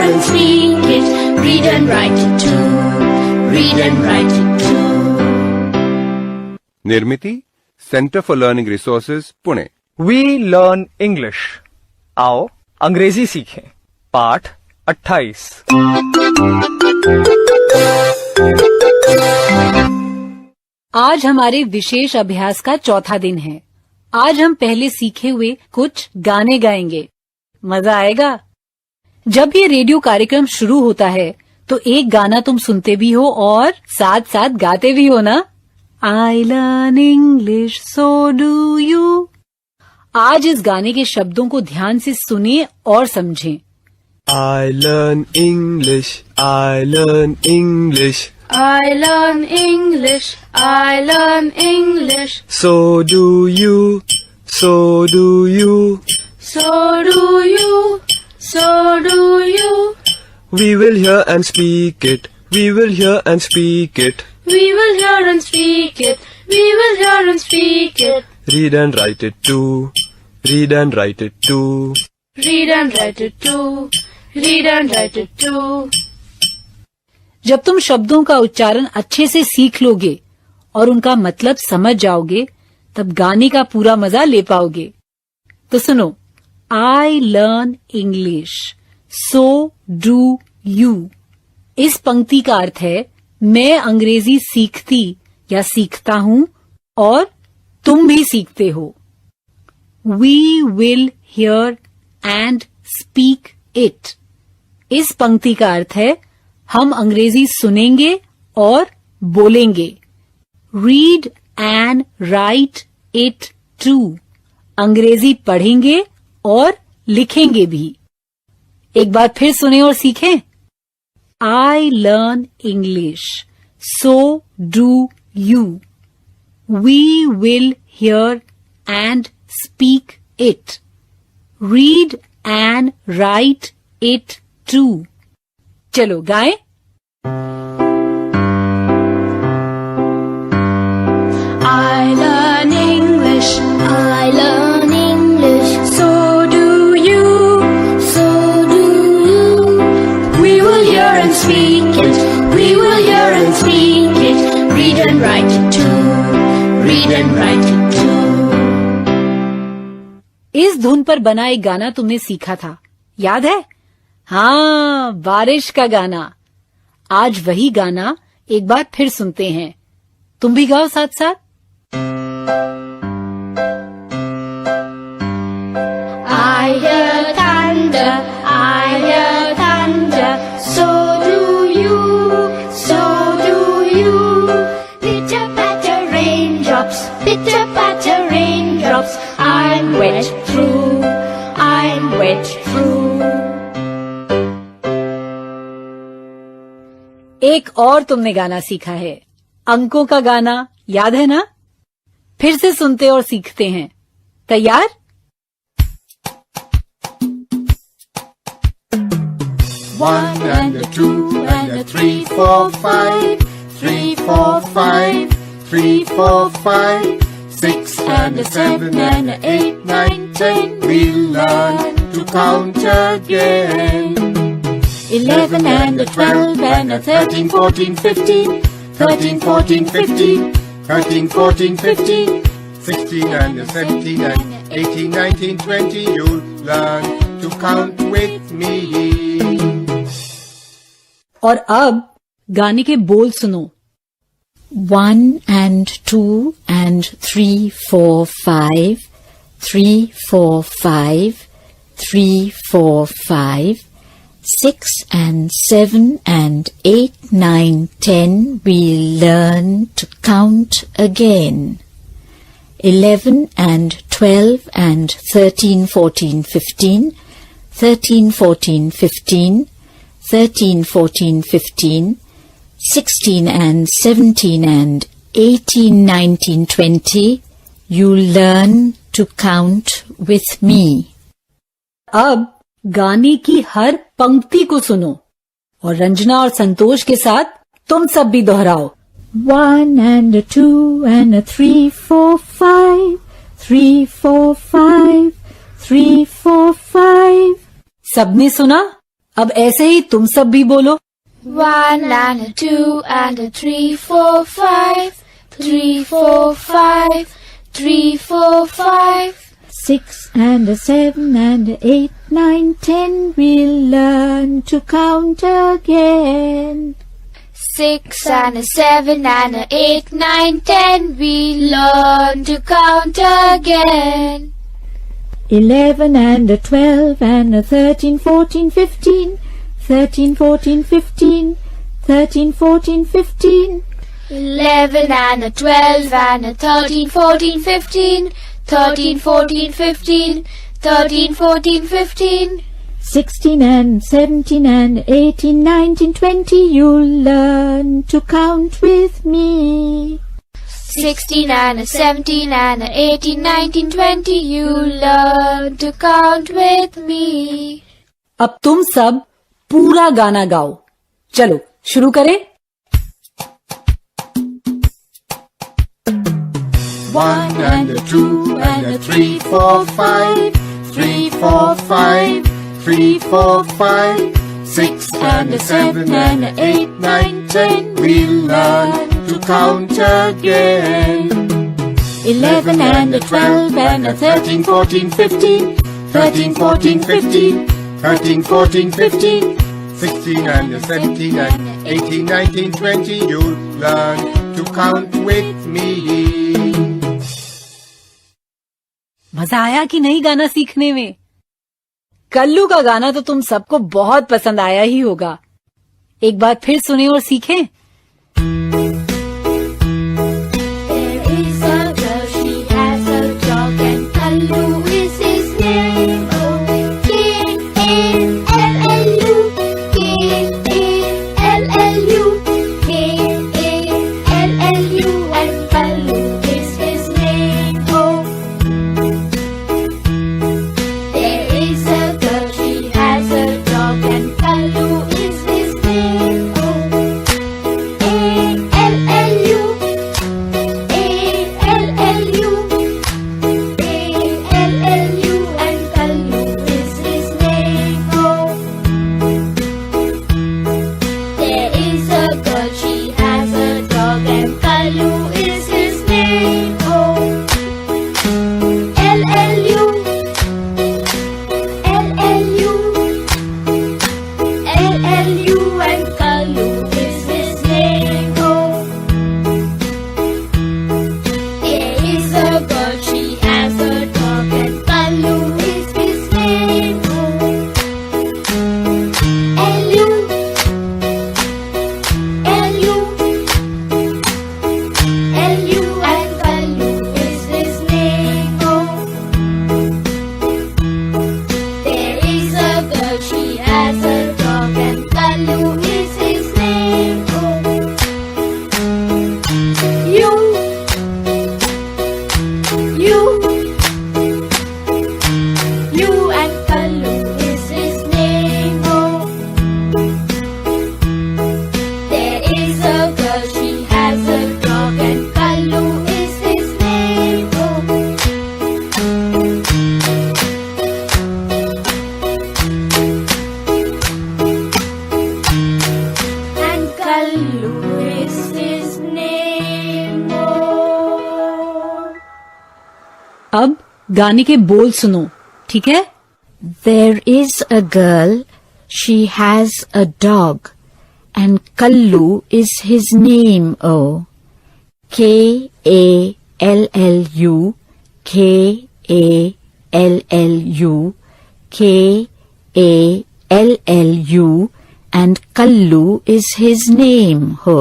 and speak it. Read and write it too. Read and write it too. Nirmiti center for learning resources Pune. We learn English. आओ अंग्रेजी सीखें। पाठ 28। आज हमारे विशेष अभ्यास का चौथा दिन है। आज हम पहले सीखे हुए कुछ गाने गाएंगे। मजा आएगा। जब ये रेडियो कार्यक्रम शुरू होता है तो एक गाना तुम सुनते भी हो और साथ साथ गाते भी हो ना। आई learn English so do you. आज इस गाने के शब्दों को ध्यान से सुनिए और समझें। I learn English, I learn English. I learn English, I learn English. So do you, so do you. So do you, so do you. We will hear and speak it, we will hear and speak it. We will hear and speak it, we will hear and speak it. Read and write it too, read and write it too. Read and write it too, read and write it too. जब तुम शब्दों का उच्चारण अच्छे से सीख लोगे और उनका मतलब समझ जाओगे तब गाने का पूरा मजा ले पाओगे। तो सुनो, आई learn English so do you. इस पंक्ति का अर्थ है मैं अंग्रेजी सीखती या सीखता हूं और तुम भी सीखते हो। We will hear and speak it. इस पंक्ति का अर्थ है हम अंग्रेजी सुनेंगे और बोलेंगे। Read and write it too. अंग्रेजी पढ़ेंगे और लिखेंगे भी। एक बार फिर सुने और सीखें। I learn English so do you. We will hear and speak it. Read and write it too. चलो गाएं। I learn English, I learn English. So do you, so do you. We will hear and speak it, we will hear and speak it. Read and write it too, read and write it too. इस धुन पर बना एक गाना तुमने सीखा था, याद है? हाँ, बारिश का गाना। आज वही गाना एक बार फिर सुनते हैं। तुम भी गाओ साथ साथ। I hear thunder, I hear thunder. So do you, so do you. Pitter patter raindrops, pitter patter raindrops. I'm wet through, I'm wet through. एक और तुमने गाना सीखा है, अंकों का गाना, याद है ना? फिर से सुनते और सीखते हैं। तैयार? One and a two and a 3, 4, 5. 3, 4, 5. 3, 4, 5. 6 and a 7 and a 8, 9, 10. We'll learn to count again. 11 and a 12 and a 13, 14, 15. 13, 14, 15. 13, 14, 15. 16 and a 17 and a 18, 19, 20. You'll learn to count with me. और अब गाने के बोल सुनो। 1 and 2 and 3, 4, 5. 3, 4, 5. 3, 4, 5. 6 and 7 and 8, 9, 10. We'll learn to count again. 11 and 12 and 13, 14, 15. 13, 14, 15. 13, 14, 15. 16 and 17 and 18, 19, 20. You learn to count with me. अब गाने की हर पंक्ति को सुनो और रंजना और संतोष के साथ तुम सब भी दोहराओ। 1 and a 2 and a 3, 4, 5. 3, 4, 5. 3, 4, 5. सबने सुना? अब ऐसे ही तुम सब भी बोलो. 1 and a 2 and a 3, 4, 5. 3, 4, 5. 3, 4, 5. 6 and a 7 and a 8, 9, 10. We'll learn to count again. 6 and a 7 and a 8, 9, 10. We learn to count again. 11 and a 12 and a 13, 14, 15. 13, 14, 15. 13, 14, 15. 11 and a 12 and a 13, 14, 15. 13, 14, 15. 13, 14, 15. 16 and 17 and 18, 19, 20. You'll learn to count with me. 16 and a 17 and a 18, 19, 20. You learn to count with me. अब तुम सब पूरा गाना गाओ. चलो शुरू करें. 1 and a 2 and a 3, 4, 5. 3, 4, 5. 3, 4, 5. 6 and a 7 and a 8, 9, 10. We'll learn to count again. 11 and a 12 and a 13, 14, 15. 13, 14, 15. 13, 14, 15. 16 and a 17 and a 18, 19, 20. You'll learn to count with me. मजा आया कि नहीं गाना सीखने में? कल्लू का गाना तो तुम सबको बहुत पसंद आया ही होगा. एक बार फिर सुने और सीखें. There is a girl, she has a dog, and Kallu is his name. Oh, K-A-L-L-U, K-A-L-L-U, K-A-L-L-U, and Kallu is his name. Oh, there is a girl, she has a dog, and Kallu is his name. Oh, A-L-L-U, A-L-L-U, A-L-L-U, and Kallu is his name. Oh, there is a girl, she has a dog, and Kallu is his name. Oh, L-L-U, L-L-U, L-L-U, and Kallu is his name. Oh, there is a girl, she has a dog, and Kallu is his name. Oh, L-U, L-U, L-U, and Kallu is his name. Oh, there is a girl, she has a dog, and Kallu is his name. Oh, you, and Kallu is his name. Oh, there is a girl, she has a dog, and Kallu is his name. Oh, and Kallu is his name. Oh. अब गाने के बोल सुनो. ठीक है? There is a girl, she has a dog, and Kallu is his name. Oh, K-A-L-L-U, K-A-L-L-U, K-A-L-L-U, and Kallu is his name. Ho.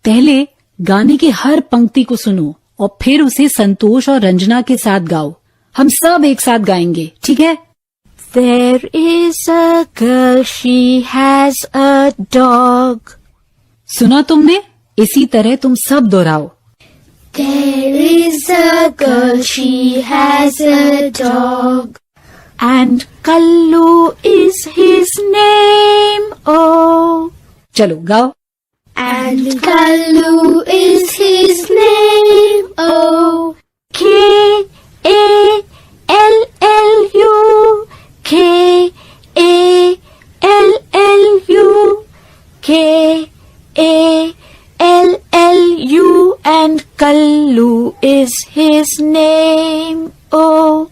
पहले गाने की हर पंक्ति को सुनो और फिर उसे संतोष और रंजना के साथ गाओ. हम सब एक साथ गाएंगे. ठीक है? There is a girl, she has a dog. सुना तुमने? इसी तरह तुम सब दोहराओ. There is a girl, she has a dog, And Kallu is his name. Oh, चलो गाओ. and Kallu is his name. Oh, K-A-L-L-U, K-A-L-L-U, his name, oh.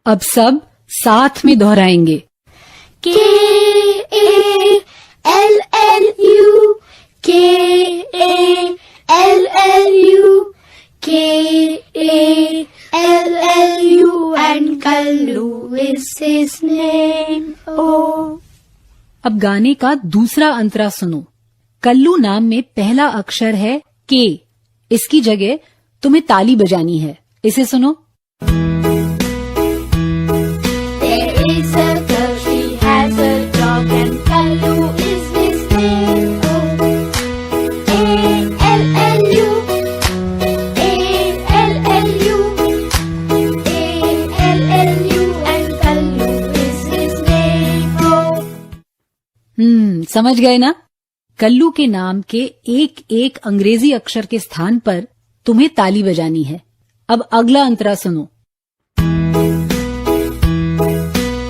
अब सब साथ में दोहराएंगे। K-A-L-L-U, K-A-L-L-U, K-A-L-L-U, and Kallu is his name, oh. अब गाने का दूसरा अंतरा सुनो। कल्लू नाम में पहला अक्षर है के। इसकी जगह तुम्हें ताली बजानी है। इसे सुनो। There is a girl, she has a dog, and Kallu is his name, oh. A-L-L-U, A-L-L-U, A-L-L-U, and Kallu is his name, oh. समझ गए ना? कल्लू के नाम के एक एक अंग्रेजी अक्षर के स्थान पर तुम्हें ताली बजानी है। अब अगला अंतरा सुनो।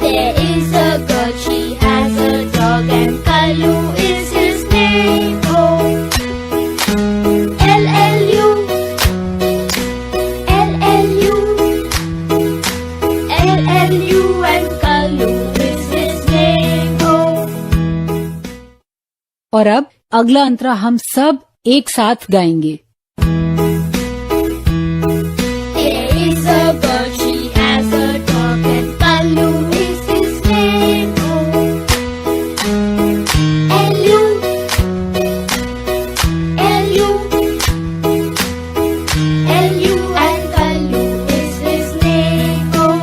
There is a girl, she has a dog, and Kallu is his name, oh. L-L-U, L-L-U, L-L-U, and Kallu is his name, oh. और अब अगला अंतरा हम सब एक साथ गाएंगे। There is a girl, she has a dog, and Kallu is his name, oh. L-U, L-U, L-U, and Kallu is his name, oh.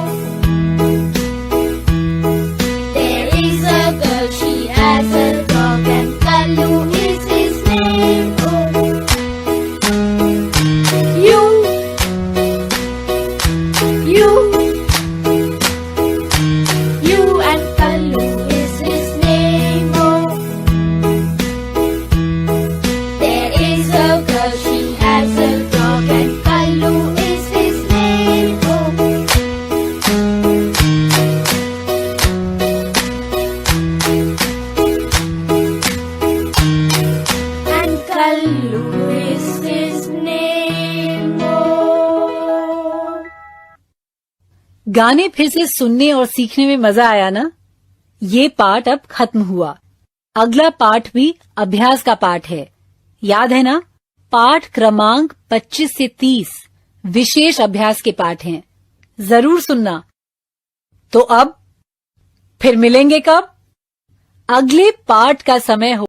There is a girl, she has a dog, and Kallu is his name, oh. You, and Kallu is his name, oh. There is a girl, she has a dog, and Kallu is his name, oh. And Kallu is his name, oh. गाने फिर से सुनने और सीखने में मजा आया ना? ये पाठ अब खत्म हुआ। अगला पाठ भी अभ्यास का पाठ है। याद है ना? पाठ क्रमांक 25 से 30 विशेष अभ्यास के पाठ हैं। जरूर सुनना। तो अब फिर मिलेंगे कब? अगले पाठ का समय हो